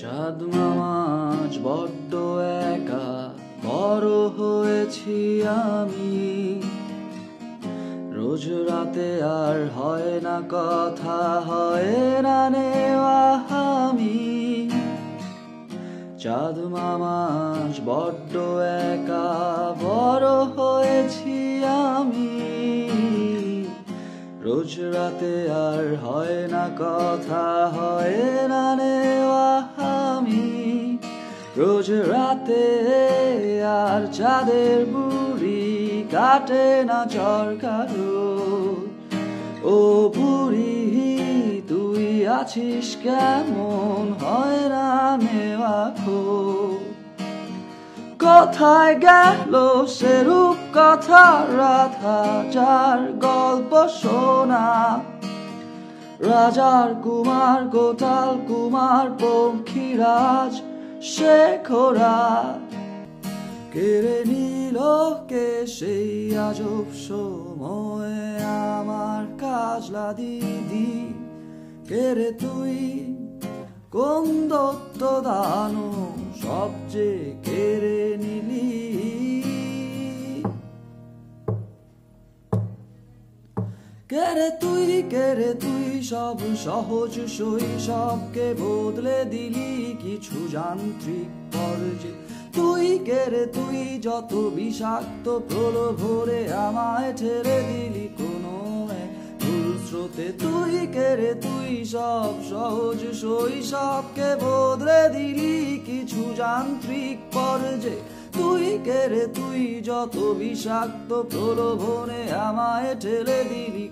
চাঁদ মামা আজ বড্ড একা, বড় হয়েছি আমি। রোজ রাতে আর হয় না কথা, হয় না নেওয়া আমি। চাঁদ মামা আজ বড্ড একা, বড় হয়েছি আমি। রোজ রাতে আর হয় না কথা, হয় না নেওয়া আমি। রোজ রাতে আর চাঁদের বুড়ি কাটে না চরকারো। ও বুড়ি তুই আছিস কেমন, হয় না নেওয়া খোঁজ। কোথায় গেল সে রূপ কথা রাধা, যার গল্প শোনা? রাজার কুমার, গোটাল কুমার, পঙ্খিরাজ শেখরা কেড়ে নিল কে সেই আজব সময়ে আমার কাজলা দিদি। কেড়ে তুই কোন দত্ত দানু সবচেয়ে কেড়ে নিলি? কেড়ে তুই সব সহজ শৈশবকে বদলে দিলি কিছু যান্ত্রিক পর্যায়ে। তুই যত বিষাক্ত প্রলোভনে আমায় ঠেলে দিলি কোনো ভুল স্রোতে। তুই সব সহজ শৈশবকে বদলে দিলি কিছু যান্ত্রিক পর্যায়ে। তুই যত বিষাক্ত প্রলোভনে আমায় ঠেলে দিলি।